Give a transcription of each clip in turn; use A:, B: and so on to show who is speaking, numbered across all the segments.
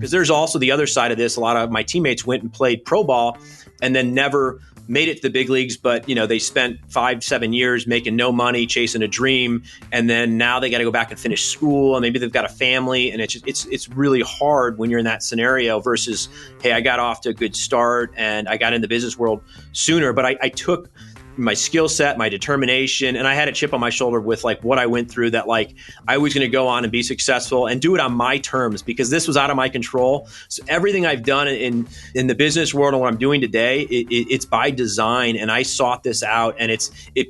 A: Because there's also the other side of this. A lot of my teammates went and played pro ball and then never made it to the big leagues, but they spent 5-7 years making no money, chasing a dream, and then now they got to go back and finish school, and maybe they've got a family, and it's really hard when you're in that scenario versus, hey, I got off to a good start and I got in the business world sooner, but I took my skill set, my determination, and I had a chip on my shoulder with like what I went through, that like I was going to go on and be successful and do it on my terms, because this was out of my control. So everything I've done in the business world and what I'm doing today, it's by design, and I sought this out, and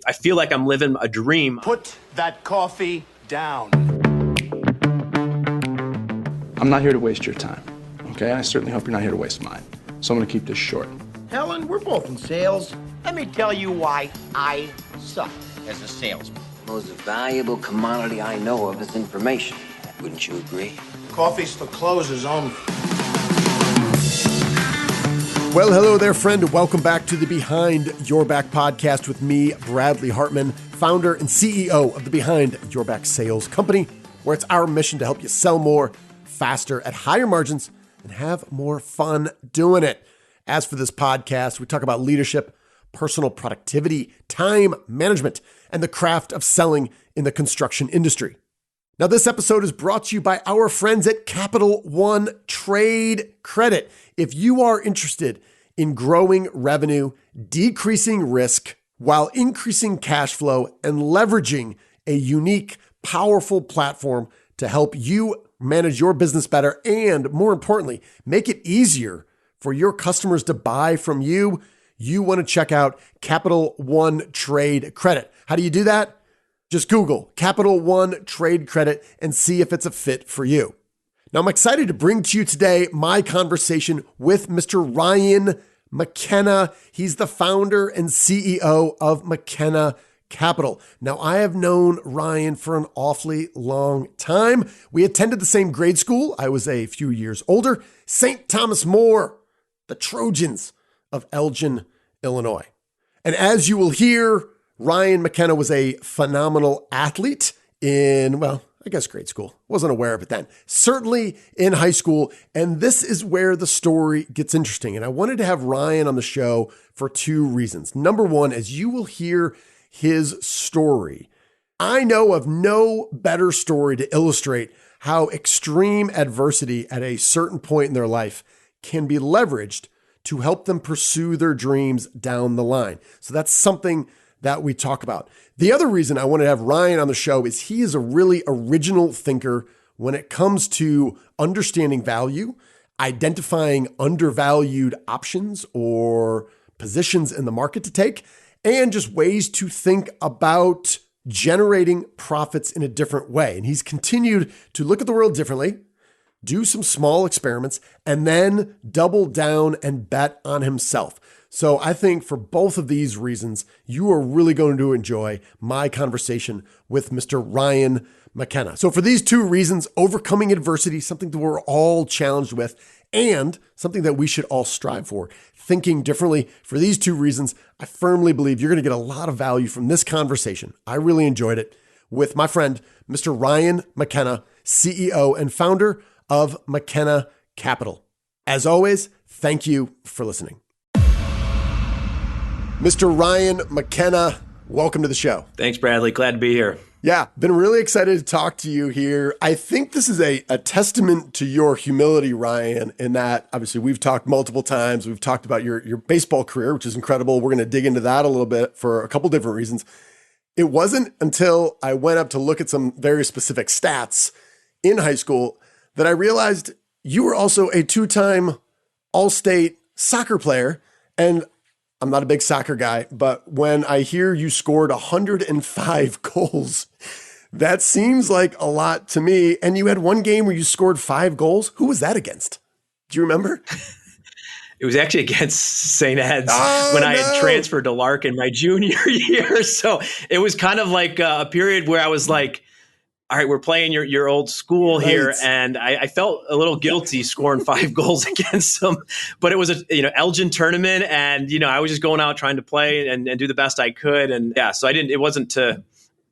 A: I feel like I'm living a dream.
B: Put that coffee down.
C: I'm not here to waste your time, okay? I certainly hope you're not here to waste mine. So I'm going to keep this short.
B: Helen, we're both in sales. Let me tell you why I suck as a salesman.
D: The most valuable commodity I know of is information. Wouldn't you agree?
B: Coffee's for closers only.
E: Well, hello there, friend. Welcome back to the Behind Your Back podcast with me, Bradley Hartman, founder and CEO of the Behind Your Back Sales Company, where it's our mission to help you sell more, faster, at higher margins, and have more fun doing it. As for this podcast, we talk about leadership, personal productivity, time management, and the craft of selling in the construction industry. Now, this episode is brought to you by our friends at Capital One Trade Credit. If you are interested in growing revenue, decreasing risk, while increasing cash flow and leveraging a unique, powerful platform to help you manage your business better and, more importantly, make it easier for your customers to buy from you, you want to check out Capital One Trade Credit. How do you do that? Just Google Capital One Trade Credit and see if it's a fit for you. Now, I'm excited to bring to you today my conversation with Mr. Ryan McKenna. He's the founder and CEO of McKenna Capital. Now, I have known Ryan for an awfully long time. We attended the same grade school. I was a few years older. St. Thomas More, the Trojans of Elgin, Illinois. And as you will hear, Ryan McKenna was a phenomenal athlete in, well, I guess grade school. Wasn't aware of it then. Certainly in high school. And this is where the story gets interesting. And I wanted to have Ryan on the show for two reasons. Number one, as you will hear his story, I know of no better story to illustrate how extreme adversity at a certain point in their life can be leveraged to help them pursue their dreams down the line. So that's something that we talk about. The other reason I want to have Ryan on the show is he is a really original thinker when it comes to understanding value, identifying undervalued options or positions in the market to take, and just ways to think about generating profits in a different way. And he's continued to look at the world differently, do some small experiments, and then double down and bet on himself. So I think for both of these reasons, you are really going to enjoy my conversation with Mr. Ryan McKenna. So for these two reasons, overcoming adversity, something that we're all challenged with, and something that we should all strive for, thinking differently. For these two reasons, I firmly believe you're going to get a lot of value from this conversation. I really enjoyed it with my friend, Mr. Ryan McKenna, CEO and founder of McKenna Capital. As always, thank you for listening. Mr. Ryan McKenna, welcome to the show.
A: Thanks, Bradley. Glad to be here.
E: Yeah, been really excited to talk to you here. I think this is a testament to your humility, Ryan, in that obviously we've talked multiple times. We've talked about your baseball career, which is incredible. We're going to dig into that a little bit for a couple different reasons. It wasn't until I went up to look at some very specific stats in high school that I realized you were also a two-time All-State soccer player. And I'm not a big soccer guy, but when I hear you scored 105 goals, that seems like a lot to me. And you had one game where you scored 5 goals. Who was that against? Do you remember?
A: It was actually against St. Ed's when I had transferred to Larkin my junior year. So it was kind of like a period where I was like, all right, we're playing your old school here. And I felt a little guilty scoring 5 goals against them, but it was a, Elgin tournament. And, I was just going out trying to play and do the best I could. And yeah, so it wasn't to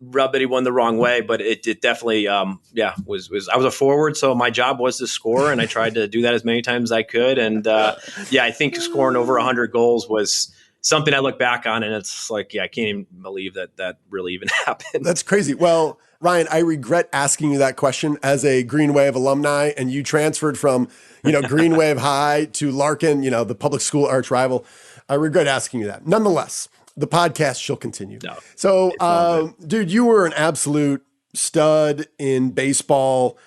A: rub anyone the wrong way, but it definitely, was I was a forward. So my job was to score, and I tried to do that as many times as I could. And I think scoring over 100 goals was something I look back on, and it's like, I can't even believe that really even happened.
E: That's crazy. Well, Ryan, I regret asking you that question as a Green Wave alumni, and you transferred from, Green Wave High to Larkin, the public school arch rival. I regret asking you that. Nonetheless, the podcast shall continue.
A: No,
E: so, dude, you were an absolute stud in baseball.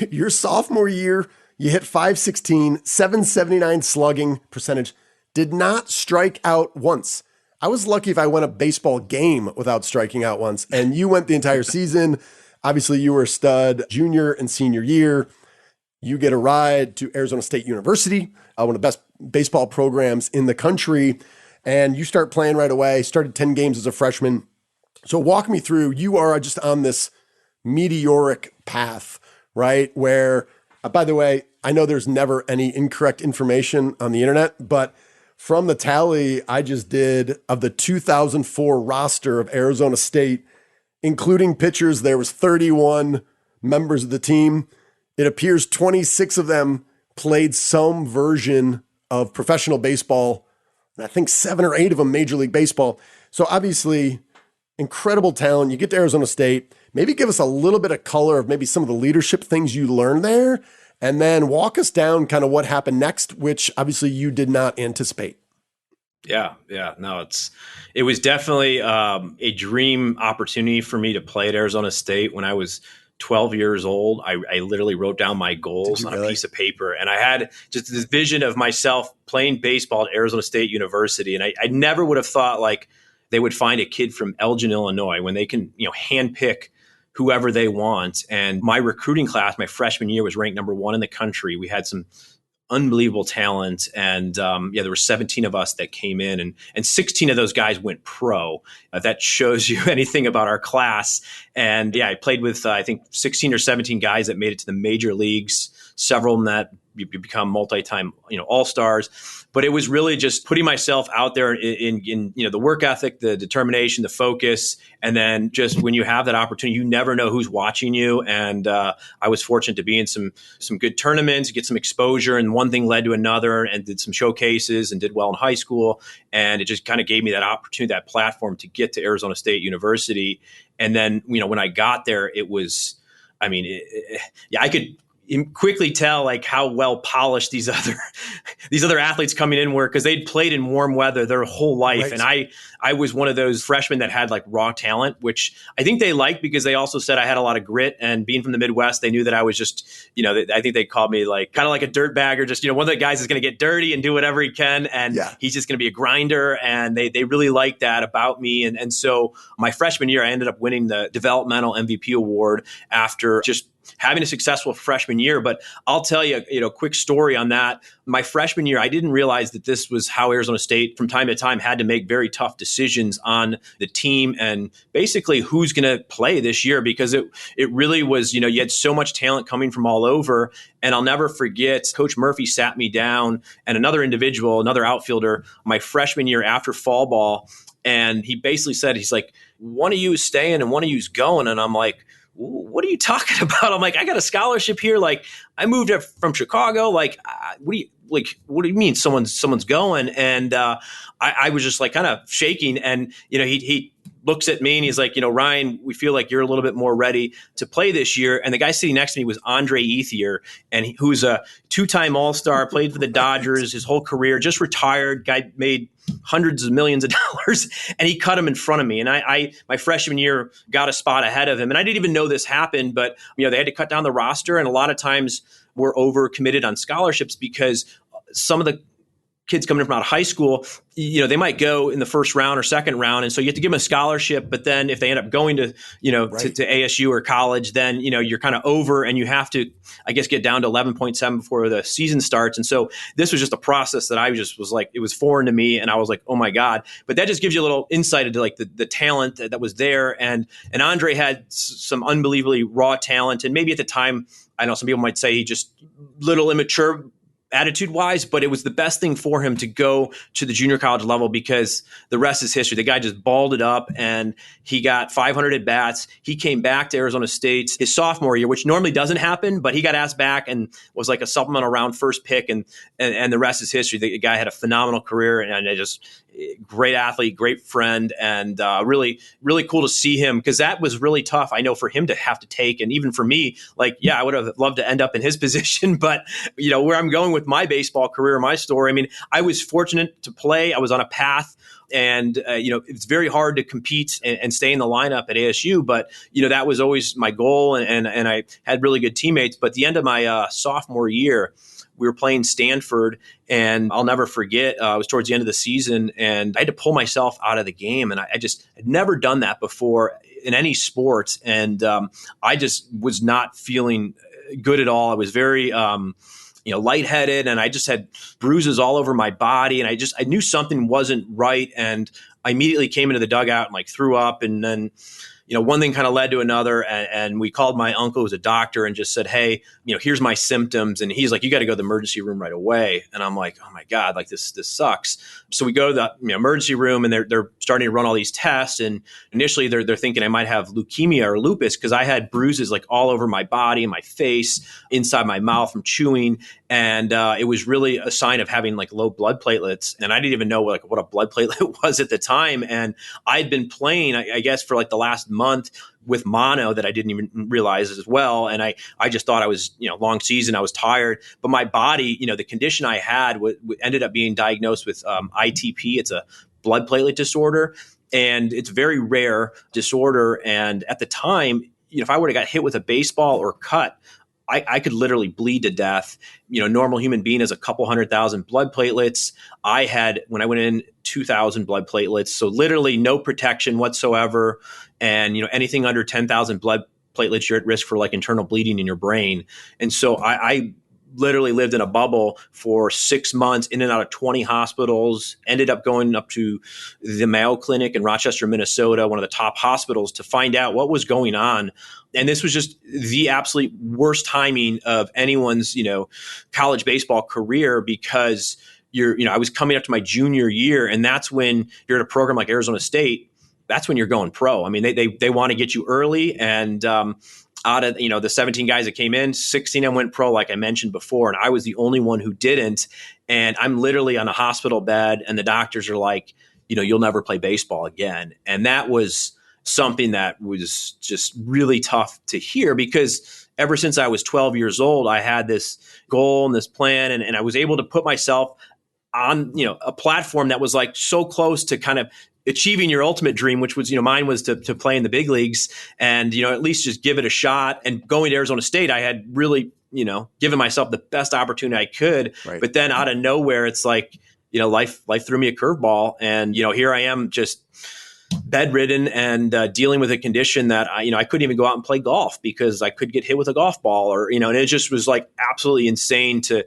E: Your sophomore year, you hit .516, .779 slugging percentage, did not strike out once. I was lucky if I won a baseball game without striking out once, and you went the entire season. Obviously, you were a stud junior and senior year. You get a ride to Arizona State University, one of the best baseball programs in the country, and you start playing right away, started 10 games as a freshman. So walk me through, you are just on this meteoric path, right? Where, by the way, I know there's never any incorrect information on the internet, but from the tally I just did of the 2004 roster of Arizona State, including pitchers, there was 31 members of the team. It appears 26 of them played some version of professional baseball, and I think 7 or 8 of them Major League Baseball. So obviously, incredible talent. You get to Arizona State. Maybe give us a little bit of color of maybe some of the leadership things you learned there, and then walk us down kind of what happened next, which obviously you did not anticipate.
A: Yeah. No, it was definitely a dream opportunity for me to play at Arizona State. When I was 12 years old, I literally wrote down my goals on a piece of paper, and I had just this vision of myself playing baseball at Arizona State University. And I never would have thought like they would find a kid from Elgin, Illinois, when they can, handpick whoever they want. And my recruiting class, my freshman year, was ranked number 1 in the country. We had some unbelievable talent. And there were 17 of us that came in, and 16 of those guys went pro. That shows you anything about our class. And I played with, I think 16 or 17 guys that made it to the major leagues, several of them that become multi-time, all-stars. But it was really just putting myself out there in the work ethic, the determination, the focus. And then just when you have that opportunity, you never know who's watching you. And I was fortunate to be in some good tournaments, get some exposure, and one thing led to another, and did some showcases and did well in high school. And it just kind of gave me that opportunity, that platform to get to Arizona State University. And then, when I got there, it was, I could quickly tell like how well polished these other athletes coming in were, because they'd played in warm weather their whole life. Right. And I was one of those freshmen that had like raw talent, which I think they liked, because they also said I had a lot of grit, and being from the Midwest, they knew that I was just, I think they called me like kind of like a dirt bagger, just, one of the guys is going to get dirty and do whatever he can. And he's just going to be a grinder. And they really liked that about me. And so my freshman year, I ended up winning the developmental MVP award after just having a successful freshman year. But I'll tell you, quick story on that. My freshman year, I didn't realize that this was how Arizona State from time to time had to make very tough decisions on the team and basically who's going to play this year, because it really was, you had so much talent coming from all over. And I'll never forget, Coach Murphy sat me down and another individual, another outfielder, my freshman year after fall ball. And he basically said, he's like, one of you is staying and one of you is going. And I'm like, what are you talking about? I'm like, I got a scholarship here. Like, I moved up from Chicago. Like, what do you mean someone's going? And I was just like kind of shaking. And, he looks at me and he's like, Ryan, we feel like you're a little bit more ready to play this year. And the guy sitting next to me was Andre Ethier, and who's a 2-time All-Star, played for the Dodgers his whole career, just retired, guy made hundreds of millions of dollars, and he cut him in front of me. And I my freshman year got a spot ahead of him. And I didn't even know this happened, but they had to cut down the roster. And a lot of times we're over committed on scholarships, because some of the kids coming from out of high school, they might go in the first round or second round. And so you have to give them a scholarship. But then if they end up going to, right, to ASU or college, then, you're kind of over, and you have to, I guess, get down to 11.7 before the season starts. And so this was just a process that I just was like, it was foreign to me. And I was like, oh my God. But that just gives you a little insight into like the talent that was there. And Andre had some unbelievably raw talent. And maybe at the time, I know some people might say he just little immature attitude-wise, but it was the best thing for him to go to the junior college level because the rest is history. The guy just balled it up, and he got 500 at-bats. He came back to Arizona State his sophomore year, which normally doesn't happen, but he got asked back and was like a supplemental round first pick, and the rest is history. The guy had a phenomenal career, and just great athlete, great friend, and really, really cool to see him because that was really tough. I know for him to have to take, and even for me, like, yeah, I would have loved to end up in his position, but where I'm going with my baseball career, my story, I mean, I was fortunate to play. I was on a path. And, it's very hard to compete and stay in the lineup at ASU. But, that was always my goal. And I had really good teammates. But at the end of my sophomore year, we were playing Stanford. And I'll never forget, it was towards the end of the season. And I had to pull myself out of the game. And I just had never done that before in any sports. And I just was not feeling good at all. I was very lightheaded, and I just had bruises all over my body, and I knew something wasn't right, and I immediately came into the dugout and threw up, and then one thing kind of led to another, and we called my uncle, who's a doctor, and just said, hey, here's my symptoms, and he's like, you got to go to the emergency room right away, and I'm like, oh my God, this sucks. So we go to the emergency room, and they're starting to run all these tests, and initially they're thinking I might have leukemia or lupus because I had bruises all over my body and my face, inside my mouth from chewing, and it was really a sign of having low blood platelets, and I didn't even know what a blood platelet was at the time, and I'd been playing, I guess, for the last month with mono that I didn't even realize as well. And I just thought I was, long season, I was tired, but my body, the condition I had ended up being diagnosed with ITP. It's a blood platelet disorder, and it's a very rare disorder. And at the time, if I would have got hit with a baseball or cut, I could literally bleed to death. Normal human being has a couple 100,000 blood platelets. I had, when I went in, 2,000 blood platelets. So literally no protection whatsoever. And, anything under 10,000 blood platelets, you're at risk for internal bleeding in your brain. And so I literally lived in a bubble for 6 months, in and out of 20 hospitals, ended up going up to the Mayo Clinic in Rochester, Minnesota, one of the top hospitals, to find out what was going on. And this was just the absolute worst timing of anyone's, college baseball career because I was coming up to my junior year, and that's when you're at a program like Arizona State. That's when you're going pro. I mean, they want to get you early, and out of the 17 guys that came in, 16 of them went pro, like I mentioned before, and I was the only one who didn't. And I'm literally on a hospital bed, and the doctors are like, you'll never play baseball again. And that was something that was just really tough to hear because ever since I was 12 years old, I had this goal and this plan, and I was able to put myself on a platform that was so close to kind of achieving your ultimate dream, which was, mine was to play in the big leagues and, at least just give it a shot. And going to Arizona State, I had really, given myself the best opportunity I could. Right. But then out of nowhere, it's life threw me a curveball. And, here I am just bedridden and dealing with a condition that I couldn't even go out and play golf because I could get hit with a golf ball or, and it just was absolutely insane to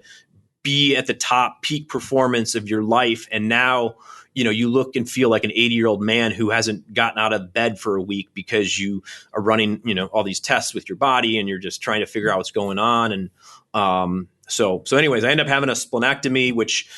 A: be at the top peak performance of your life. And now, you look and feel like an 80-year-old man who hasn't gotten out of bed for a week because you are running, all these tests with your body and you're just trying to figure out what's going on. And so anyways, I ended up having a splenectomy, which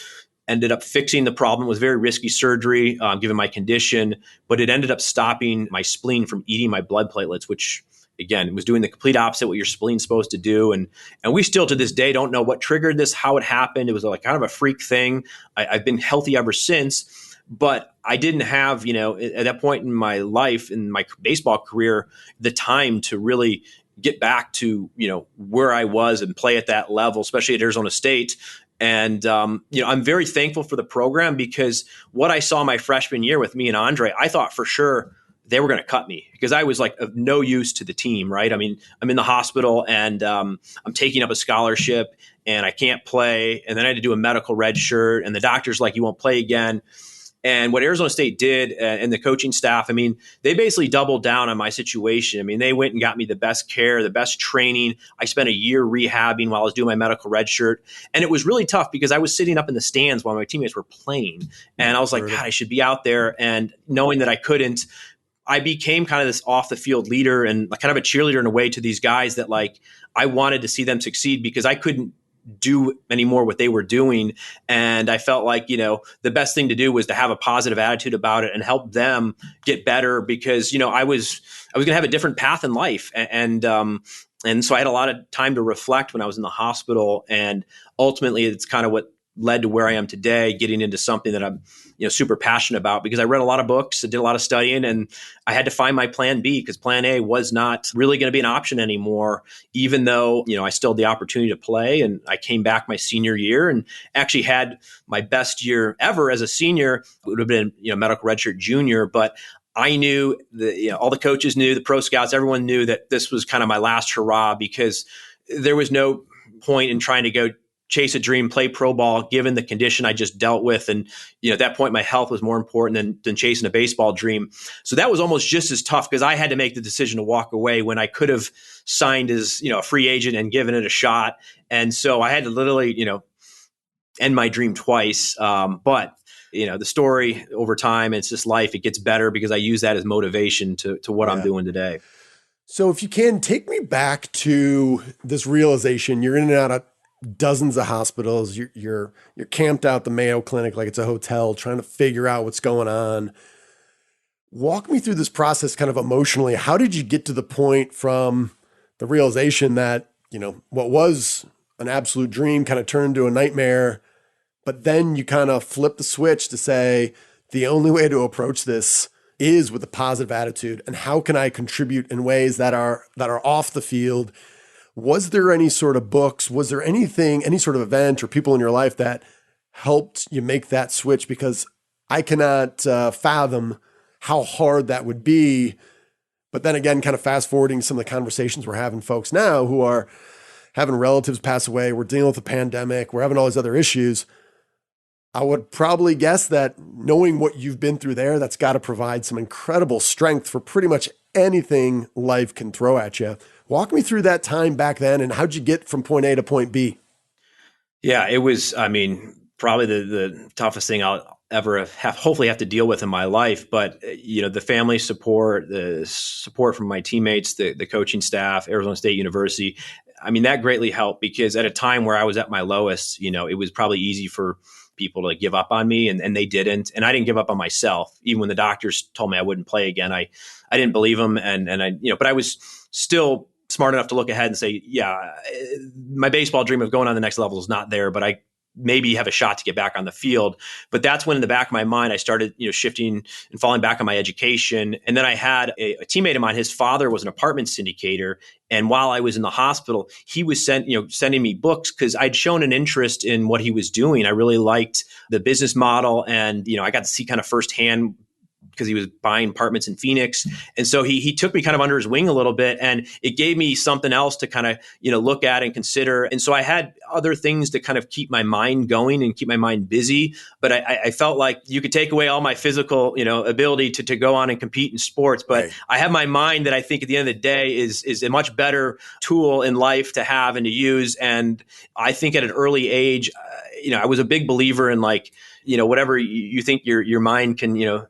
A: ended up fixing the problem. It was very risky surgery, given my condition, but it ended up stopping my spleen from eating my blood platelets, which again, it was doing the complete opposite what your spleen's supposed to do. And we still to this day don't know what triggered this, how it happened. It was kind of a freak thing. I've been healthy ever since, but I didn't have, at that point in my life, in my baseball career, the time to really get back to, where I was and play at that level, especially at Arizona State. And, I'm very thankful for the program because what I saw my freshman year with me and Andre, I thought for sure they were going to cut me because I was of no use to the team, right? I mean, I'm in the hospital and I'm taking up a scholarship and I can't play. And then I had to do a medical red shirt and the doctor's like, you won't play again. And what Arizona State did and the coaching staff, I mean, they basically doubled down on my situation. I mean, they went and got me the best care, the best training. I spent a year rehabbing while I was doing my medical red shirt. And it was really tough because I was sitting up in the stands while my teammates were playing. And I was like, God, I should be out there. And knowing that I couldn't, I became kind of this off the field leader and kind of a cheerleader in a way to these guys that I wanted to see them succeed because I couldn't do anymore what they were doing. And I felt like, the best thing to do was to have a positive attitude about it and help them get better because, I was going to have a different path in life. And so I had a lot of time to reflect when I was in the hospital. And ultimately, it's kind of what led to where I am today, getting into something that I'm, super passionate about because I read a lot of books, I did a lot of studying, and I had to find my plan B because plan A was not really going to be an option anymore, even though, I still had the opportunity to play. And I came back my senior year and actually had my best year ever as a senior. It would have been, medical redshirt junior, but I knew all the coaches knew, the pro scouts, everyone knew that this was kind of my last hurrah because there was no point in trying to go chase a dream, play pro ball, given the condition I just dealt with. And, at that point, my health was more important than chasing a baseball dream. So that was almost just as tough because I had to make the decision to walk away when I could have signed as, a free agent and given it a shot. And so I had to literally, end my dream twice. But the story over time, it's just life. It gets better because I use that as motivation to what I'm doing today.
E: So if you can take me back to this realization, you're in and out of dozens of hospitals. You're camped out the Mayo Clinic like it's a hotel, trying to figure out what's going on. Walk me through this process kind of emotionally. How did you get to the point from the realization that, what was an absolute dream kind of turned into a nightmare, but then you kind of flip the switch to say, the only way to approach this is with a positive attitude. And how can I contribute in ways that are off the field? Was there any sort of books? Was there anything, any sort of event or people in your life that helped you make that switch? Because I cannot fathom how hard that would be. But then again, kind of fast forwarding some of the conversations we're having, folks now who are having relatives pass away, we're dealing with a pandemic, we're having all these other issues. I would probably guess that knowing what you've been through there, that's got to provide some incredible strength for pretty much anything life can throw at you. Walk me through that time back then and how'd you get from point A to point B?
A: Yeah, it was, probably the toughest thing I'll ever hopefully have to deal with in my life. But, the family support, the support from my teammates, the coaching staff, Arizona State University, that greatly helped because at a time where I was at my lowest, it was probably easy for people to give up on me and they didn't. And I didn't give up on myself. Even when the doctors told me I wouldn't play again, I didn't believe them. And I, but I was still smart enough to look ahead and say, yeah, my baseball dream of going on the next level is not there, but I maybe have a shot to get back on the field. But that's when in the back of my mind, I started, shifting and falling back on my education. And then I had a teammate of mine, his father was an apartment syndicator. And while I was in the hospital, he was sending me books because I'd shown an interest in what he was doing. I really liked the business model. And, I got to see kind of firsthand because he was buying apartments in Phoenix. And so he took me kind of under his wing a little bit and it gave me something else to kind of, look at and consider. And so I had other things to kind of keep my mind going and keep my mind busy. But I felt like you could take away all my physical, ability to go on and compete in sports. But right. I have my mind that I think at the end of the day is a much better tool in life to have and to use. And I think at an early age, I was a big believer in whatever you think your mind can,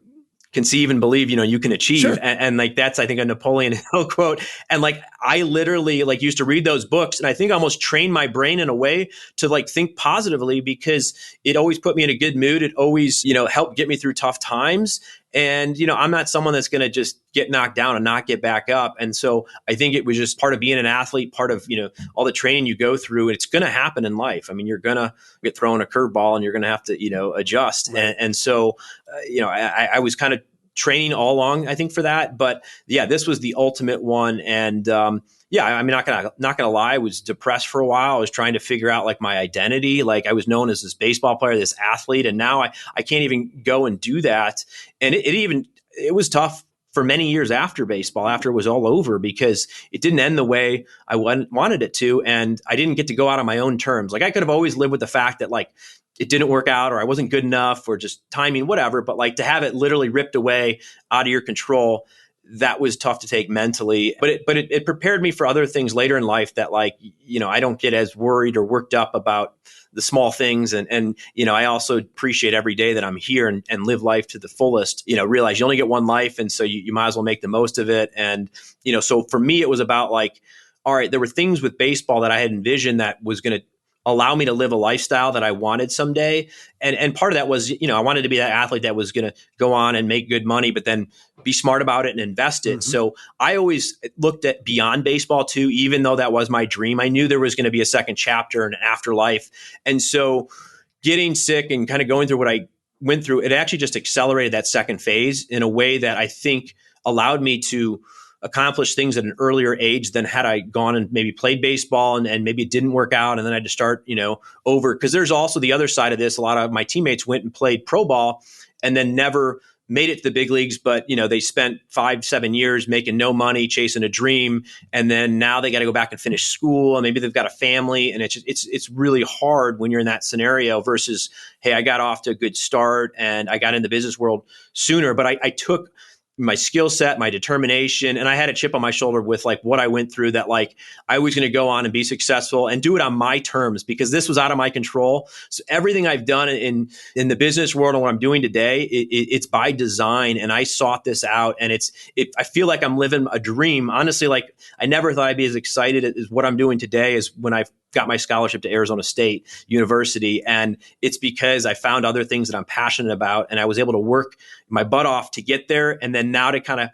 A: conceive and believe, you can achieve. Sure. And that's, I think, a Napoleon Hill quote. And I literally used to read those books and I think almost trained my brain in a way to think positively because it always put me in a good mood. It always, helped get me through tough times. And, I'm not someone that's going to just get knocked down and not get back up. And so I think it was just part of being an athlete, part of, all the training you go through. It's going to happen in life. You're going to get thrown a curveball and you're going to have to, adjust. Right. And so, I was kind of training all along, I think, for that. But yeah, this was the ultimate one. And I'm not gonna lie, I was depressed for a while. I was trying to figure out my identity. I was known as this baseball player, this athlete, and now I can't even go and do that. And it was tough for many years after baseball, after it was all over, because it didn't end the way I wanted it to, and I didn't get to go out on my own terms. I could have always lived with the fact that it didn't work out or I wasn't good enough or just timing, whatever. But to have it literally ripped away out of your control, that was tough to take mentally. But it prepared me for other things later in life that I don't get as worried or worked up about the small things. And I also appreciate every day that I'm here and live life to the fullest, realize you only get one life. And so you might as well make the most of it. And, so for me, it was about all right, there were things with baseball that I had envisioned that was going to allow me to live a lifestyle that I wanted someday. And part of that was, I wanted to be that athlete that was going to go on and make good money, but then be smart about it and invest it. So I always looked at beyond baseball too, even though that was my dream. I knew there was going to be a second chapter and an afterlife. And so getting sick and kind of going through what I went through, it actually just accelerated that second phase in a way that I think allowed me to accomplish things at an earlier age than had I gone and maybe played baseball and maybe it didn't work out. And then I had to start, over. Because there's also the other side of this. A lot of my teammates went and played pro ball and then never made it to the big leagues, but they spent 5-7 years making no money, chasing a dream, and then now they got to go back and finish school, and maybe they've got a family, and it's really hard when you're in that scenario. Versus, hey, I got off to a good start and I got in the business world sooner, but I took my skill set, my determination, and I had a chip on my shoulder with like what I went through, that like I was going to go on and be successful and do it on my terms, because this was out of my control. So everything I've done in the business world and what I'm doing today, it's by design, and I sought this out, and I feel like I'm living a dream. Honestly, like I never thought I'd be as excited as what I'm doing today as when I got my scholarship to Arizona State University. And it's because I found other things that I'm passionate about, and I was able to work my butt off to get there. And then now to kind of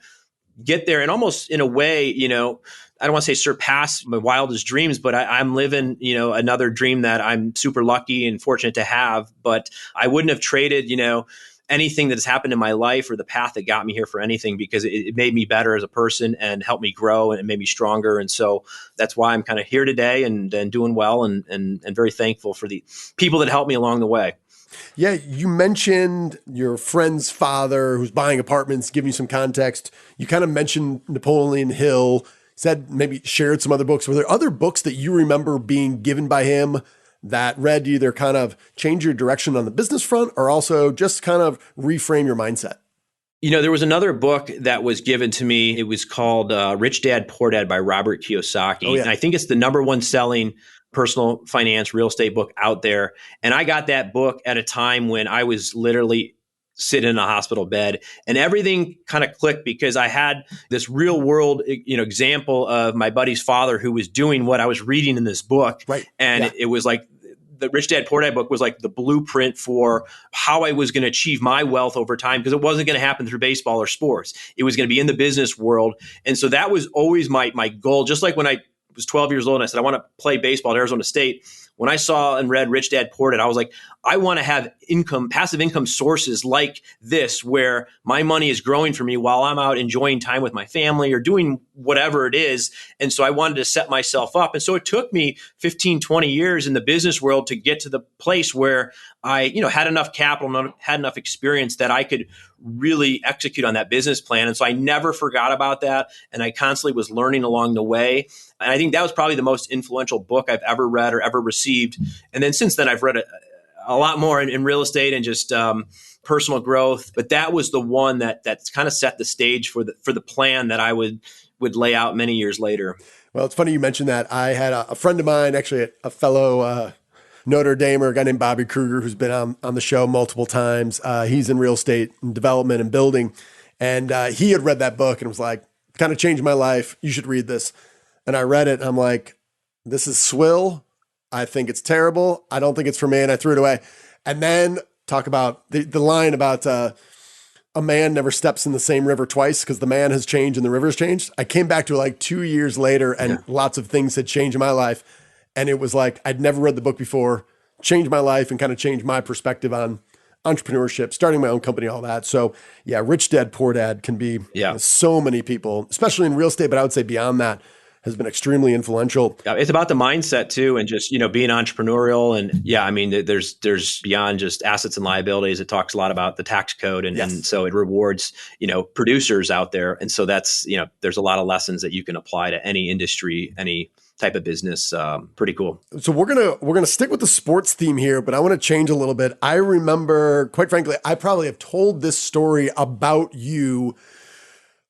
A: get there and almost in a way, I don't want to say surpass my wildest dreams, but I'm living, another dream that I'm super lucky and fortunate to have. But I wouldn't have traded, anything that has happened in my life or the path that got me here for anything, because it made me better as a person and helped me grow, and it made me stronger. And so that's why I'm kind of here today and doing well and very thankful for the people that helped me along the way.
E: Yeah, you mentioned your friend's father who's buying apartments. Give me some context. You kind of mentioned Napoleon Hill, said maybe shared some other books. Were there other books that you remember being given by him that read either kind of change your direction on the business front or also just kind of reframe your mindset?
A: There was another book that was given to me. It was called Rich Dad, Poor Dad by Robert Kiyosaki.
E: Oh, yeah.
A: And I think it's the number one selling personal finance real estate book out there. And I got that book at a time when I was literally sitting in a hospital bed, and everything kind of clicked, because I had this real world, example of my buddy's father who was doing what I was reading in this book.
E: Right.
A: And it was like, the Rich Dad, Poor Dad book was like the blueprint for how I was going to achieve my wealth over time, because it wasn't going to happen through baseball or sports. It was going to be in the business world. And so that was always my goal. Just like when I was 12 years old and I said, I want to play baseball at Arizona State. When I saw and read Rich Dad, Poor Dad, I was like, I want to have passive income sources like this, where my money is growing for me while I'm out enjoying time with my family or doing whatever it is. And so I wanted to set myself up. And so it took me 15, 20 years in the business world to get to the place where I, had enough capital, had enough experience that I could really execute on that business plan. And so I never forgot about that. And I constantly was learning along the way. And I think that was probably the most influential book I've ever read or ever received. And then since then, I've read a lot more in real estate and just personal growth. But that was the one that's kind of set the stage for the plan that I would lay out many years later.
E: Well, it's funny you mentioned that. I had a friend of mine, actually a fellow Notre Damer, a guy named Bobby Kruger, who's been on the show multiple times. He's in real estate and development and building. And he had read that book and was like, kind of changed my life. You should read this. And I read it and I'm like, this is swill. I think it's terrible. I don't think it's for me. And I threw it away. And then talk about the line about a man never steps in the same river twice, because the man has changed and the river's changed. I came back to it like 2 years later, and lots of things had changed in my life. And it was like, I'd never read the book before, changed my life and kind of changed my perspective on entrepreneurship, starting my own company, all that. So yeah, Rich Dad, Poor Dad can be so many people, especially in real estate, but I would say beyond that, has been extremely influential.
A: Yeah, it's about the mindset too, and just being entrepreneurial. And I mean, there's beyond just assets and liabilities. It talks a lot about the tax code, and so it rewards producers out there. And so that's there's a lot of lessons that you can apply to any industry, any type of business. Pretty cool.
E: So we're gonna stick with the sports theme here, but I want to change a little bit. I remember, quite frankly, I probably have told this story about you.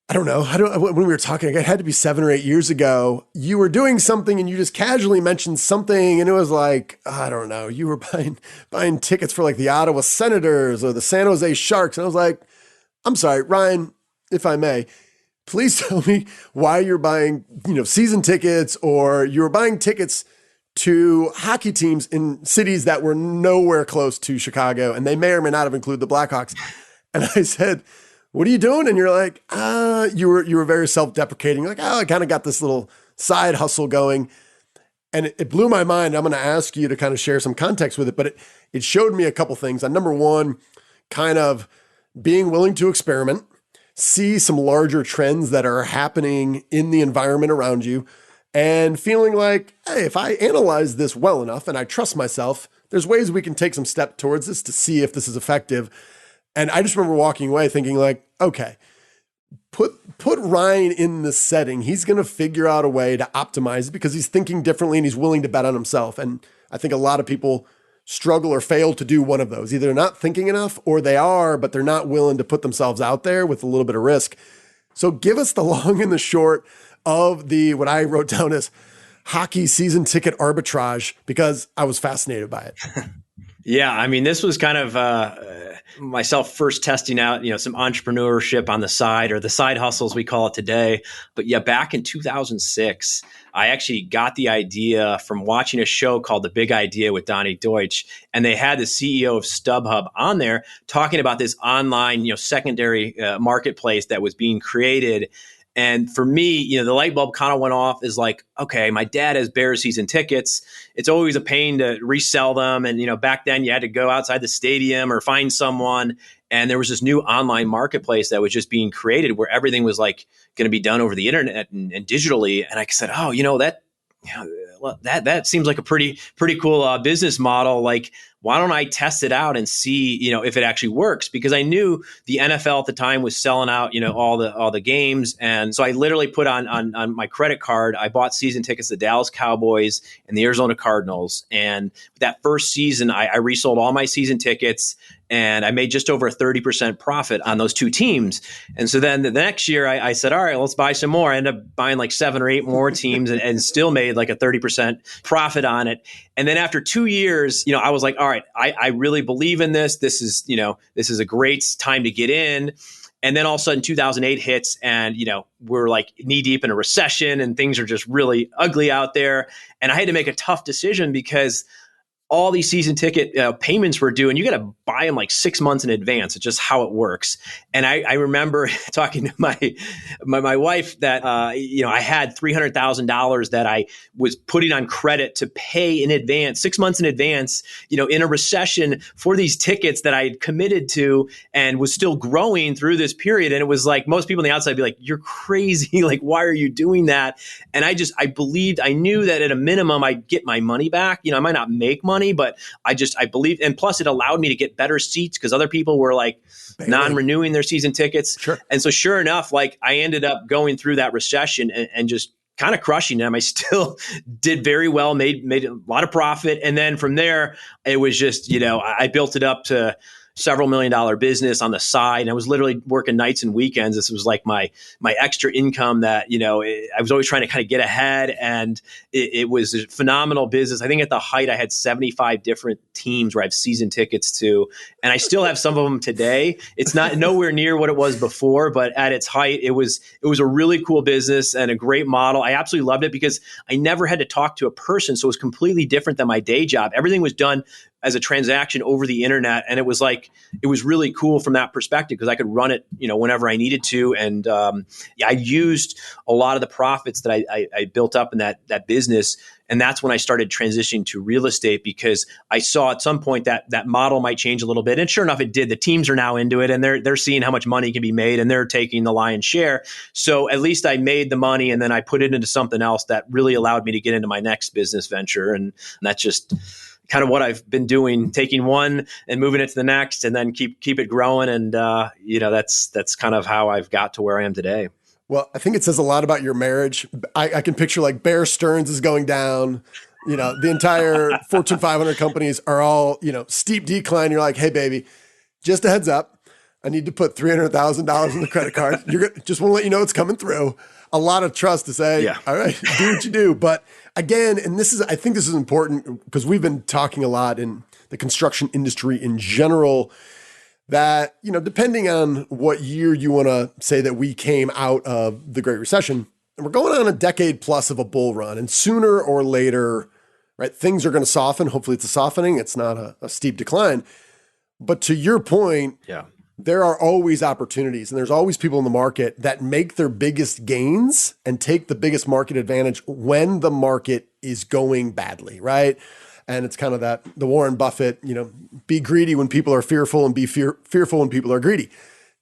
E: I don't know. When we were talking, it had to be 7 or 8 years ago. You were doing something and you just casually mentioned something, and it was like, I don't know, you were buying tickets for like the Ottawa Senators or the San Jose Sharks. And I was like, I'm sorry, Ryan, if I may, please tell me why you're buying, season tickets, or you were buying tickets to hockey teams in cities that were nowhere close to Chicago, and they may or may not have included the Blackhawks. And I said, "What are you doing?" And you're like, you were very self-deprecating. You're like, "Oh, I kind of got this little side hustle going." And it blew my mind. I'm going to ask you to kind of share some context with it, but it showed me a couple things. Number one, kind of being willing to experiment, see some larger trends that are happening in the environment around you, and feeling like, hey, if I analyze this well enough and I trust myself, there's ways we can take some step towards this to see if this is effective. And I just remember walking away thinking like, okay, put Ryan in the setting. He's going to figure out a way to optimize it because he's thinking differently and he's willing to bet on himself. And I think a lot of people struggle or fail to do one of those. Either they're not thinking enough or they are, but they're not willing to put themselves out there with a little bit of risk. So give us the long and the short of what I wrote down as hockey season ticket arbitrage, because I was fascinated by it.
A: Yeah, I mean, this was kind of myself first testing out, some entrepreneurship on the side, or the side hustles we call it today. But yeah, back in 2006, I actually got the idea from watching a show called The Big Idea with Donnie Deutsch, and they had the CEO of StubHub on there talking about this online, secondary marketplace that was being created. And for me, the light bulb kind of went off is like, okay, my dad has Bears season tickets. It's always a pain to resell them. And, back then you had to go outside the stadium or find someone. And there was this new online marketplace that was just being created where everything was like going to be done over the internet and digitally. And I said, oh, that seems like a pretty cool business model. Like, why don't I test it out and see, if it actually works? Because I knew the NFL at the time was selling out, all the games. And so I literally put on my credit card, I bought season tickets to the Dallas Cowboys and the Arizona Cardinals. And that first season, I resold all my season tickets and I made just over a 30% profit on those two teams. And so then the next year I said, all right, let's buy some more. I ended up buying like 7 or 8 more teams and still made like a 30% profit on it. And then after 2 years, I was like, all right, I really believe in this. This is a great time to get in. And then all of a sudden 2008 hits and, we're like knee deep in a recession and things are just really ugly out there. And I had to make a tough decision because all these season ticket payments were due, and you got to buy them like 6 months in advance. It's just how it works. And I remember talking to my wife that I had $300,000 that I was putting on credit to pay in advance, 6 months in advance, in a recession for these tickets that I had committed to and was still growing through this period. And it was like most people on the outside would be like, "You're crazy! Like, why are you doing that?" And I knew that at a minimum I'd get my money back. I might not make money, but I believed, and plus it allowed me to get better seats because other people were like non-renewing their season tickets.
E: Sure.
A: And so sure enough, like I ended up going through that recession and just kind of crushing them. I still did very well, made a lot of profit. And then from there, it was just, I built it up to several $1 million business on the side. And I was literally working nights and weekends. This was like my extra income that, I was always trying to kind of get ahead. And it was a phenomenal business. I think at the height, I had 75 different teams where I have season tickets to, and I still have some of them today. It's not nowhere near what it was before, but at its height, it was a really cool business and a great model. I absolutely loved it because I never had to talk to a person. So it was completely different than my day job. Everything was done as a transaction over the internet. And it was really cool from that perspective because I could run it, whenever I needed to. And I used a lot of the profits that I built up in that business. And that's when I started transitioning to real estate because I saw at some point that model might change a little bit. And sure enough, it did. The teams are now into it and they're seeing how much money can be made and they're taking the lion's share. So at least I made the money and then I put it into something else that really allowed me to get into my next business venture. And that's just kind of what I've been doing, taking one and moving it to the next and then keep it growing. And, that's kind of how I've got to where I am today.
E: Well, I think it says a lot about your marriage. I can picture like Bear Stearns is going down, the entire Fortune 500 companies are all, steep decline. You're like, hey baby, just a heads up. I need to put $300,000 in the credit card. Just want to let you know it's coming through. A lot of trust to say, yeah. All right, do what you do. But again, and I think this is important because we've been talking a lot in the construction industry in general that, depending on what year you want to say that we came out of the Great Recession, we're going on a decade plus of a bull run. And sooner or later, right? Things are going to soften. Hopefully it's a softening. It's not a steep decline. But to your point,
A: Yeah.
E: there are always opportunities and there's always people in the market that make their biggest gains and take the biggest market advantage when the market is going badly, right? And it's kind of the Warren Buffett, be greedy when people are fearful and be fearful when people are greedy.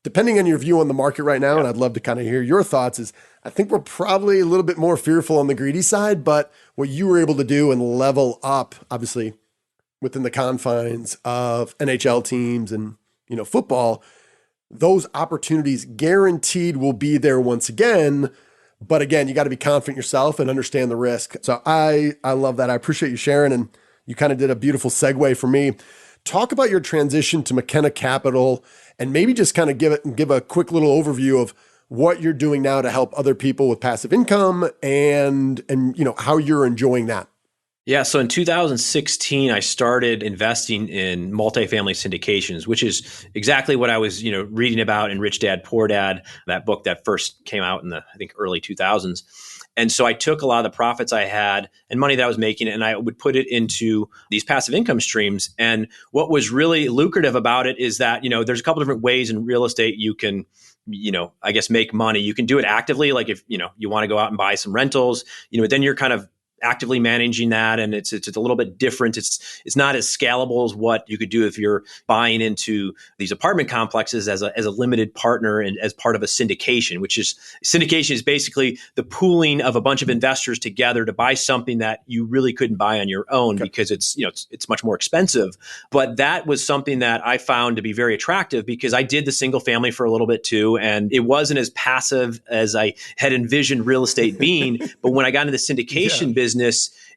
E: Depending on your view on the market right now, and I'd love to kind of hear your thoughts, is I think we're probably a little bit more fearful on the greedy side, but what you were able to do and level up, obviously, within the confines of NHL teams and football, those opportunities guaranteed will be there once again. But again, you got to be confident yourself and understand the risk. So I love that. I appreciate you sharing, and you kind of did a beautiful segue for me. Talk about your transition to McKenna Capital, and maybe just kind of give a quick little overview of what you're doing now to help other people with passive income and how you're enjoying that.
A: Yeah. So in 2016, I started investing in multifamily syndications, which is exactly what I was, reading about in Rich Dad, Poor Dad, that book that first came out in the, I think, early 2000s. And so I took a lot of the profits I had and money that I was making, and I would put it into these passive income streams. And what was really lucrative about it is that, there's a couple different ways in real estate you can, I guess, make money. You can do it actively. Like if, you want to go out and buy some rentals, then you're kind of actively managing that, and it's a little bit different. It's not as scalable as what you could do if you're buying into these apartment complexes as a limited partner and as part of a syndication, which is basically the pooling of a bunch of investors together to buy something that you really couldn't buy on your own because it's much more expensive. But that was something that I found to be very attractive because I did the single family for a little bit too, and it wasn't as passive as I had envisioned real estate being. But when I got into the syndication business,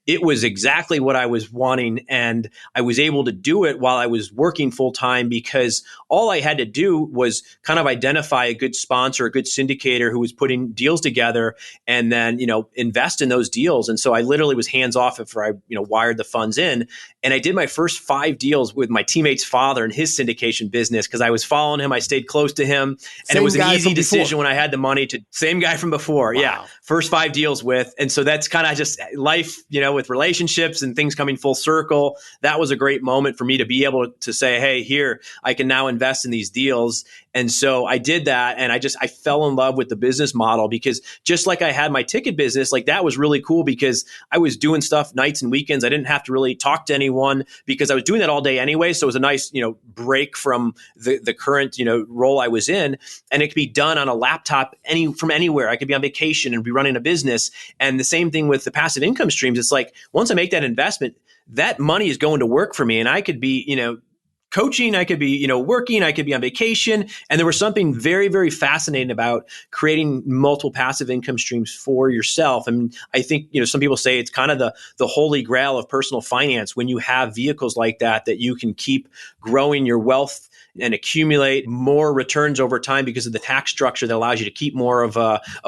A: it was exactly what I was wanting. And I was able to do it while I was working full time because all I had to do was kind of identify a good sponsor, a good syndicator who was putting deals together and then, invest in those deals. And so I literally was hands off after I, wired the funds in. And I did my first 5 deals with my teammate's father in his syndication business because I was following him. I stayed close to him. And it was an easy decision when I had the money to same guy from before. Wow. Yeah. First 5 deals with. And so that's kind of just life, with relationships and things coming full circle. That was a great moment for me to be able to say, hey, here, I can now invest in these deals. And so I did that. And I fell in love with the business model because just like I had my ticket business, like that was really cool because I was doing stuff nights and weekends. I didn't have to really talk to anyone because I was doing that all day anyway. So it was a nice, break from the current, role I was in. And it could be done on a laptop from anywhere. I could be on vacation and be running a business. And the same thing with the passive income streams. It's like, once I make that investment, that money is going to work for me. And I could be, coaching, I could be, working, I could be on vacation. And there was something very, very fascinating about creating multiple passive income streams for yourself. I mean, I think, some people say it's kind of the holy grail of personal finance when you have vehicles like that you can keep growing your wealth and accumulate more returns over time because of the tax structure that allows you to keep more of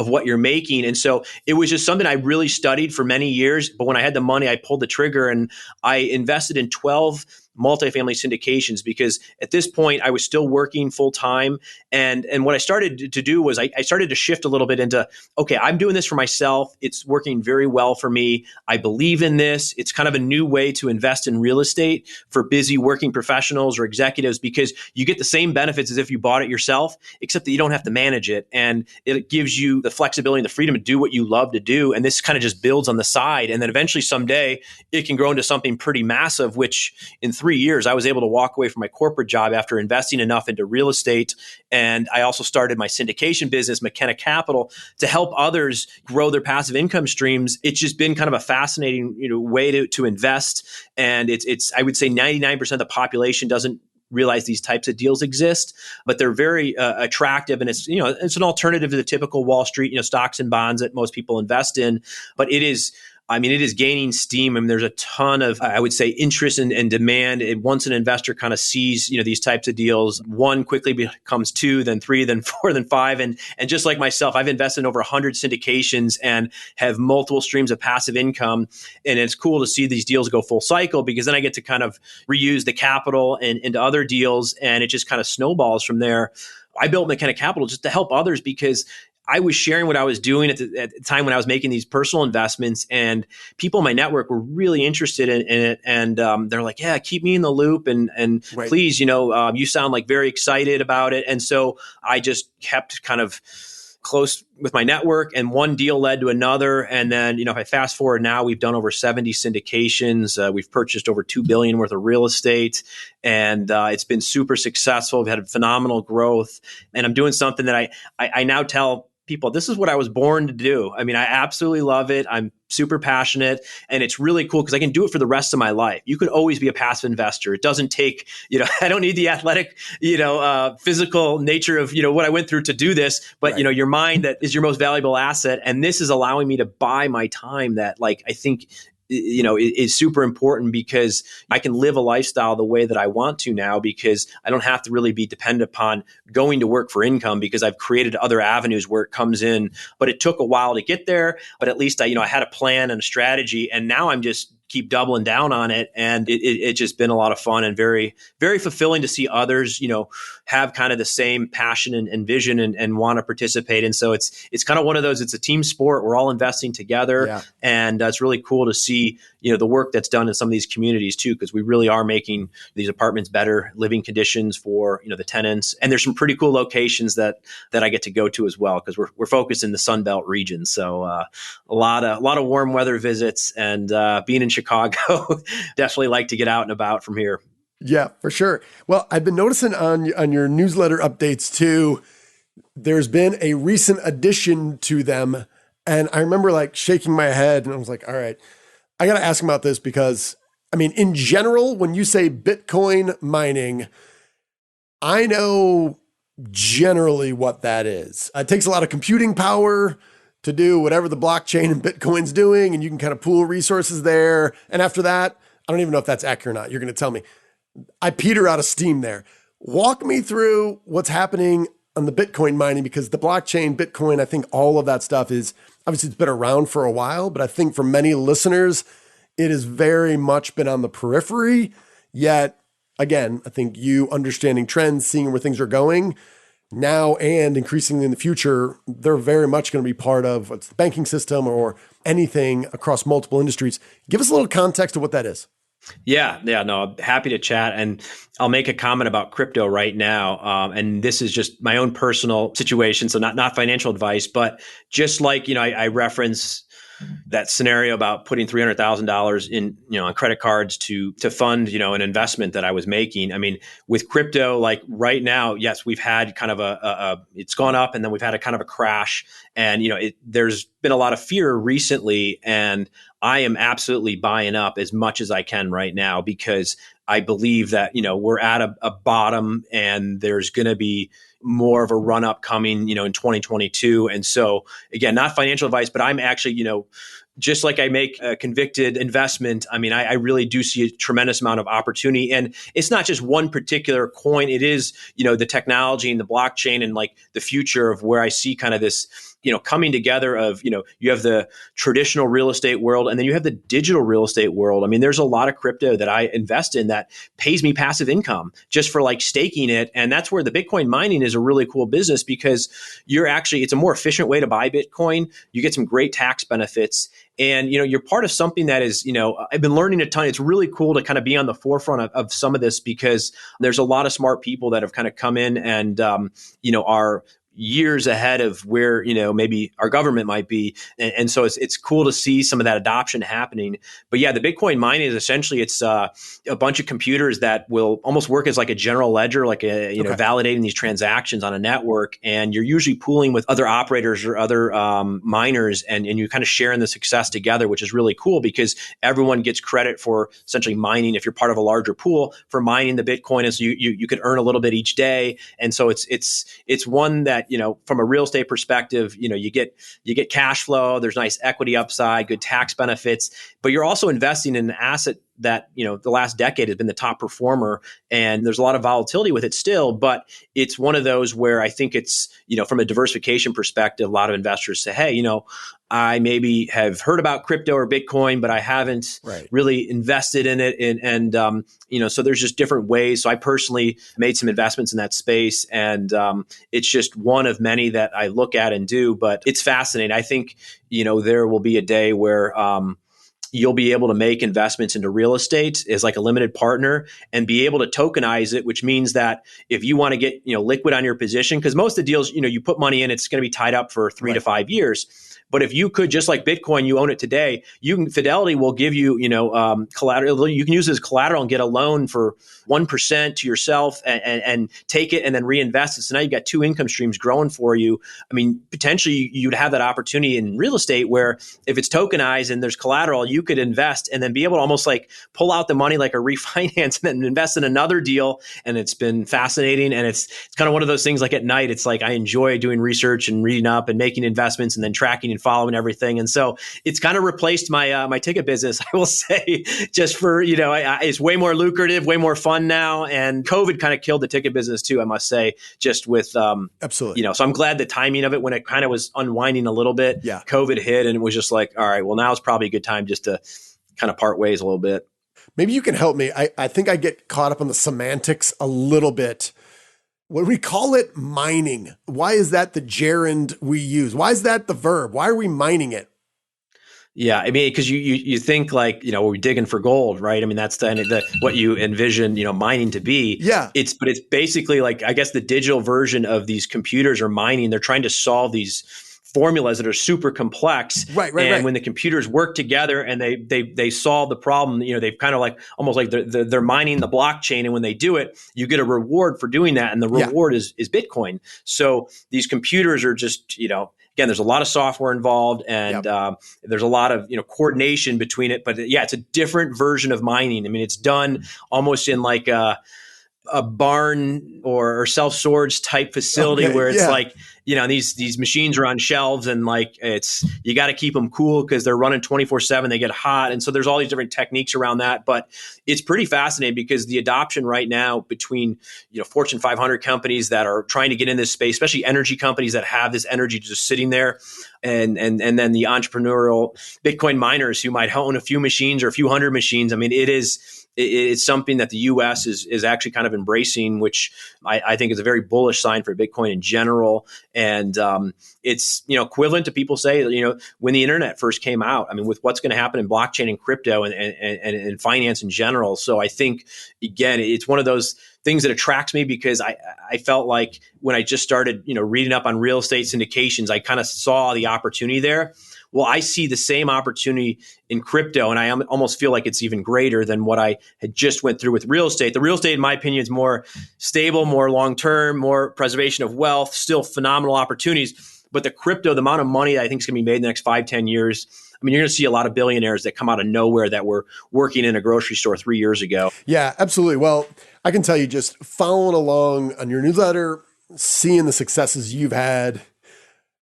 A: what you're making. And so it was just something I really studied for many years. But when I had the money, I pulled the trigger and I invested in 12 multifamily syndications because at this point I was still working full time. And what I started to do was I started to shift a little bit into, okay, I'm doing this for myself. It's working very well for me. I believe in this. It's kind of a new way to invest in real estate for busy working professionals or executives because you get the same benefits as if you bought it yourself, except that you don't have to manage it. And it gives you the flexibility and the freedom to do what you love to do. And this kind of just builds on the side. And then eventually someday it can grow into something pretty massive, which in 3 years, I was able to walk away from my corporate job after investing enough into real estate. And I also started my syndication business, McKenna Capital, to help others grow their passive income streams. It's just been kind of a fascinating, way to invest. And it's I would say 99% of the population doesn't realize these types of deals exist, but they're very attractive. And it's, it's an alternative to the typical Wall Street, stocks and bonds that most people invest in. But it is gaining steam. I mean, there's a ton of, I would say, interest and demand. Once an investor kind of sees, these types of deals, 1 quickly becomes 2, then 3, then 4, then 5. And just like myself, I've invested in over 100 syndications and have multiple streams of passive income. And it's cool to see these deals go full cycle because then I get to kind of reuse the capital into other deals. And it just kind of snowballs from there. I built McKenna Capital just to help others because I was sharing what I was doing at the time when I was making these personal investments, and people in my network were really interested in it. And they're like, yeah, keep me in the loop. And
E: Right.
A: please, you sound like very excited about it. And so I just kept kind of close with my network, and one deal led to another. And then, if I fast forward now, we've done over 70 syndications. We've purchased over $2 billion worth of real estate, and it's been super successful. We've had phenomenal growth, and I'm doing something that I now tell people, this is what I was born to do. I mean, I absolutely love it. I'm super passionate, and it's really cool because I can do it for the rest of my life. You can always be a passive investor. It doesn't take, I don't need the athletic, physical nature of, what I went through to do this, but,
E: Right.
A: Your mind that is your most valuable asset. And this is allowing me to buy my time that, I think, is super important, because I can live a lifestyle the way that I want to now, because I don't have to really be dependent upon going to work for income, because I've created other avenues where it comes in. But it took a while to get there, but at least I had a plan and a strategy, and now I'm just keep doubling down on it. And it's just been a lot of fun and very, very fulfilling to see others, have kind of the same passion and vision and want to participate. And so it's kind of one of those, it's a team sport. We're all investing together.
E: Yeah.
A: And it's really cool to see, the work that's done in some of these communities too, because we really are making these apartments better living conditions for, the tenants. And there's some pretty cool locations that I get to go to as well, because we're focused in the Sun Belt region. So a lot of warm weather visits, and being in Chicago, definitely like to get out and about from here.
E: Yeah, for sure. Well, I've been noticing on your newsletter updates too, there's been a recent addition to them. And I remember shaking my head, and I was like, all right, I got to ask about this, because in general, when you say Bitcoin mining, I know generally what that is. It takes a lot of computing power to do whatever the blockchain and Bitcoin's doing, and you can kind of pool resources there. And after that, I don't even know if that's accurate or not. You're going to tell me. I peter out of steam there. Walk me through what's happening on the Bitcoin mining, because the blockchain, Bitcoin, I think all of that stuff is, obviously it's been around for a while, but I think for many listeners, it has very much been on the periphery. Yet, again, I think you understanding trends, seeing where things are going now and increasingly in the future, they're very much going to be part of the banking system or anything across multiple industries. Give us a little context of what that is.
A: Yeah, no, I'm happy to chat. And I'll make a comment about crypto right now. And this is just my own personal situation. So not financial advice, but just I reference that scenario about putting $300,000 in, on credit cards to fund, an investment that I was making. With crypto, right now, yes, we've had kind of it's gone up, and then we've had a kind of a crash, and, there's been a lot of fear recently, and I am absolutely buying up as much as I can right now, because I believe that, we're at a bottom, and there's going to be more of a run up coming, in 2022. And so again, not financial advice, but I'm actually, just like I make a convicted investment, I really do see a tremendous amount of opportunity. And it's not just one particular coin. It is, the technology and the blockchain and the future of where I see kind of this, coming together of, you have the traditional real estate world, and then you have the digital real estate world. There's a lot of crypto that I invest in that pays me passive income just for staking it. And that's where the Bitcoin mining is a really cool business, because it's a more efficient way to buy Bitcoin. You get some great tax benefits. And, you're part of something that is, I've been learning a ton. It's really cool to kind of be on the forefront of some of this, because there's a lot of smart people that have kind of come in and, are years ahead of where, maybe our government might be. And so it's cool to see some of that adoption happening. But yeah, the Bitcoin mining is essentially, it's a bunch of computers that will almost work as a general ledger, validating these transactions on a network. And you're usually pooling with other operators or other miners, and you're kind of sharing the success together, which is really cool, because everyone gets credit for essentially mining, if you're part of a larger pool, for mining the Bitcoin. And so you could earn a little bit each day. And so it's one that, from a real estate perspective, you get cash flow, there's nice equity upside, good tax benefits, but you're also investing in an asset that, the last decade has been the top performer, and there's a lot of volatility with it still, but it's one of those where I think it's, from a diversification perspective, a lot of investors say, hey, I maybe have heard about crypto or Bitcoin, but I haven't really invested in it. And so there's just different ways. So I personally made some investments in that space, and it's just one of many that I look at and do, but it's fascinating. I think, there will be a day where, you'll be able to make investments into real estate as like a limited partner and be able to tokenize it, which means that if you want to get, liquid on your position, because most of the deals, you put money in, it's going to be tied up for 3 to 5 years. But if you could, just like Bitcoin, you own it today, Fidelity will give you, collateral. You can use it as collateral and get a loan for 1% to yourself and take it and then reinvest it. So now you've got 2 income streams growing for you. I mean, potentially you'd have that opportunity in real estate where if it's tokenized and there's collateral, you could invest and then be able to almost like pull out the money like a refinance and then invest in another deal. And it's been fascinating. And it's kind of one of those things like at night, it's like I enjoy doing research and reading up and making investments and then tracking and following everything. And so it's kind of replaced my my ticket business, I will say, just for, it's way more lucrative, way more fun now. And COVID kind of killed the ticket business too, I must say, just with,
E: absolutely.
A: So I'm glad the timing of it when it kind of was unwinding a little bit, COVID hit and it was just like, all right, well, now is probably a good time just to kind of part ways a little bit.
E: Maybe you can help me. I think I get caught up on the semantics a little bit. When we call it mining, why is that the gerund we use? Why is that the verb? Why are we mining it?
A: Yeah, I mean, because you think like, we're digging for gold, right? I mean, that's the what you envision, mining to be.
E: Yeah.
A: But it's basically like, I guess the digital version of these computers are mining. They're trying to solve these formulas that are super complex.
E: Right.
A: And when the computers work together and they solve the problem, they've kind of like almost like they're mining the blockchain. And when they do it, you get a reward for doing that. And the reward is Bitcoin. So these computers are just, again, there's a lot of software involved and there's a lot of, coordination between it. But it's a different version of mining. I mean, it's done almost in like a barn or self-storage type facility where it's like, these machines are on shelves and like you got to keep them cool because they're running 24/7. They get hot. And so there's all these different techniques around that. But it's pretty fascinating because the adoption right now between, Fortune 500 companies that are trying to get in this space, especially energy companies that have this energy just sitting there. And then the entrepreneurial Bitcoin miners who might own a few machines or a few hundred machines. I mean, it's something that the U.S. is actually kind of embracing, which I think is a very bullish sign for Bitcoin in general. And it's equivalent to people say, when the internet first came out, I mean, with what's going to happen in blockchain and crypto and finance in general. So I think, again, it's one of those things that attracts me because I felt like when I just started, reading up on real estate syndications, I kind of saw the opportunity there. Well, I see the same opportunity in crypto, and I almost feel like it's even greater than what I had just went through with real estate. The real estate, in my opinion, is more stable, more long-term, more preservation of wealth, still phenomenal opportunities. But the crypto, the amount of money that I think is going to be made in the next 5-10 years, I mean, you're going to see a lot of billionaires that come out of nowhere that were working in a grocery store 3 years ago.
E: Yeah, absolutely. Well, I can tell you just following along on your newsletter, seeing the successes you've had,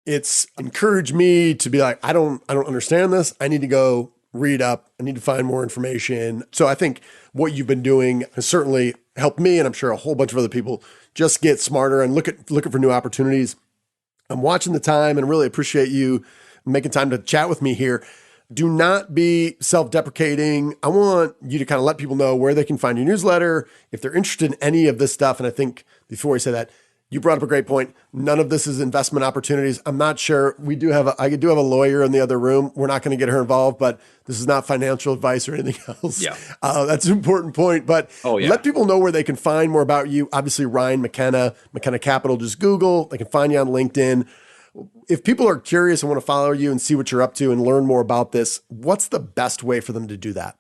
E: it's encouraged me to be like, I don't understand this. I need to go read up. I need to find more information. So I think what you've been doing has certainly helped me, and I'm sure a whole bunch of other people, just get smarter and looking for new opportunities. I'm watching the time and really appreciate you making time to chat with me here. Do not be self-deprecating. I want you to kind of let people know where they can find your newsletter, if they're interested in any of this stuff. And I think before I say that, you brought up a great point. None of this is investment opportunities. I'm not sure. I do have a lawyer in the other room. We're not going to get her involved, but this is not financial advice or anything else.
A: Yeah.
E: That's an important point. But let people know where they can find more about you. Obviously, Ryan McKenna, McKenna Capital, just Google. They can find you on LinkedIn. If people are curious and want to follow you and see what you're up to and learn more about this, what's the best way for them to do that?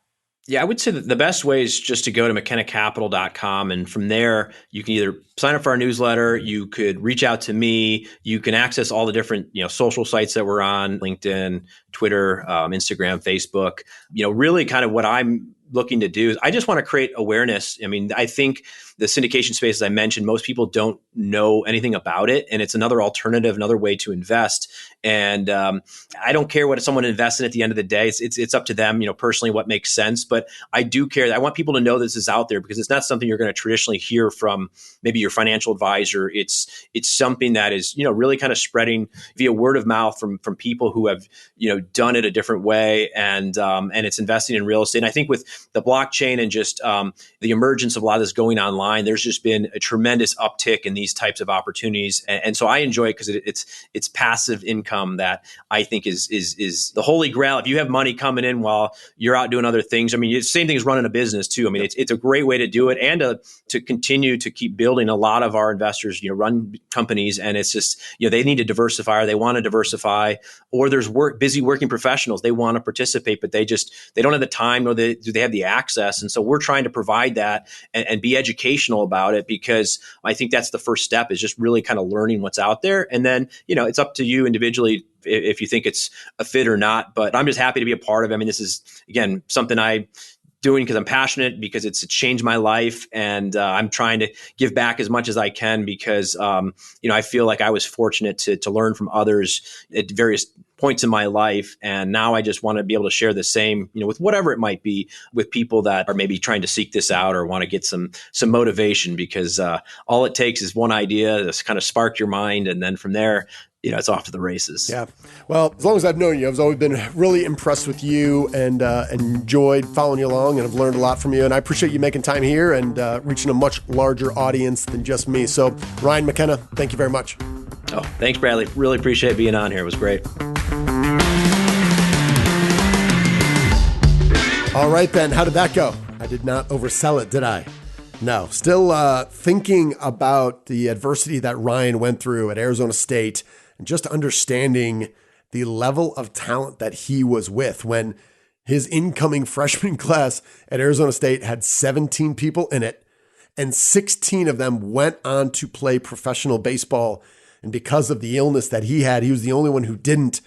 A: Yeah, I would say that the best way is just to go to McKennaCapital.com. And from there, you can either sign up for our newsletter, you could reach out to me, you can access all the different, social sites that we're on, LinkedIn, Twitter, Instagram, Facebook, really kind of what I'm looking to do is I just want to create awareness. I mean, I think the syndication space, as I mentioned, most people don't know anything about it. And it's another alternative, another way to invest. And I don't care what someone invests in at the end of the day. It's up to them, personally, what makes sense. But I do care. I want people to know this is out there because it's not something you're going to traditionally hear from maybe your financial advisor. It's something that is, really kind of spreading via word of mouth from people who have, done it a different way. And it's investing in real estate. And I think with the blockchain and just the emergence of a lot of this going online, there's just been a tremendous uptick in these types of opportunities. And so I enjoy it because it's passive income that I think is the holy grail. If you have money coming in while you're out doing other things, I mean, it's the same thing as running a business too. I mean, it's a great way to do it and to continue to keep building. A lot of our investors, run companies, and it's just, they need to diversify or they want to diversify, or there's busy working professionals. They want to participate, but they don't have the time nor do they have the access. And so we're trying to provide that and be educational about it, because I think that's the first step, is just really kind of learning what's out there. And then, it's up to you individually if you think it's a fit or not. But I'm just happy to be a part of it. I mean, this is, again, something I doing because I'm passionate, because it's changed my life, and I'm trying to give back as much as I can because I feel like I was fortunate to learn from others at various points in my life, and now I just want to be able to share the same, with whatever it might be, with people that are maybe trying to seek this out or want to get some motivation, because all it takes is one idea to kind of spark your mind, and then from there, it's off to the races.
E: Yeah. Well, as long as I've known you, I've always been really impressed with you and enjoyed following you along, and I've learned a lot from you. And I appreciate you making time here and reaching a much larger audience than just me. So, Ryan McKenna, thank you very much.
A: Oh, thanks, Bradley. Really appreciate being on here. It was great.
E: All right, then. How did that go? I did not oversell it, did I? No. Still thinking about the adversity that Ryan went through at Arizona State, and just understanding the level of talent that he was with when his incoming freshman class at Arizona State had 17 people in it, and 16 of them went on to play professional baseball. And because of the illness that he had, he was the only one who didn't.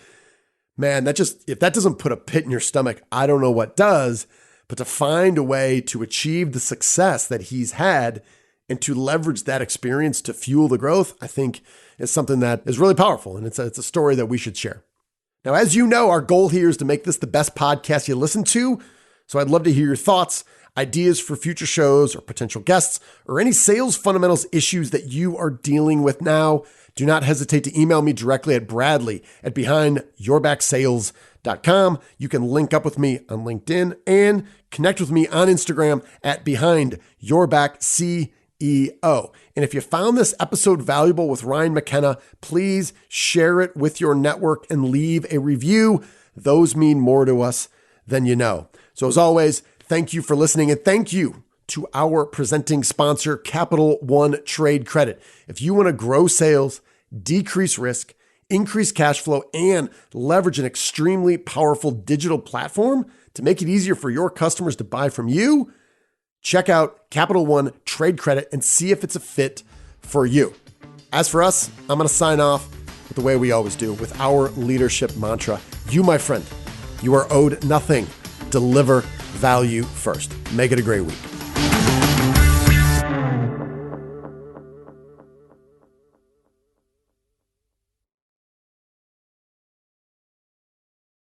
E: Man, if that doesn't put a pit in your stomach, I don't know what does. But to find a way to achieve the success that he's had and to leverage that experience to fuel the growth, I think is something that is really powerful. And it's a story that we should share. Now, as you know, our goal here is to make this the best podcast you listen to. So I'd love to hear your thoughts, ideas for future shows or potential guests, or any sales fundamentals issues that you are dealing with now. Do not hesitate to email me directly at bradley@behindyourbacksales.com. You can link up with me on LinkedIn and connect with me on Instagram at BehindYourBackCEO. And if you found this episode valuable with Ryan McKenna, please share it with your network and leave a review. Those mean more to us than you know. So as always, thank you for listening, and thank you to our presenting sponsor, Capital One Trade Credit. If you want to grow sales, decrease risk, increase cash flow, and leverage an extremely powerful digital platform to make it easier for your customers to buy from you, check out Capital One Trade Credit and see if it's a fit for you. As for us, I'm going to sign off with the way we always do, with our leadership mantra. You, my friend, you are owed nothing. Deliver value first. Make it a great week.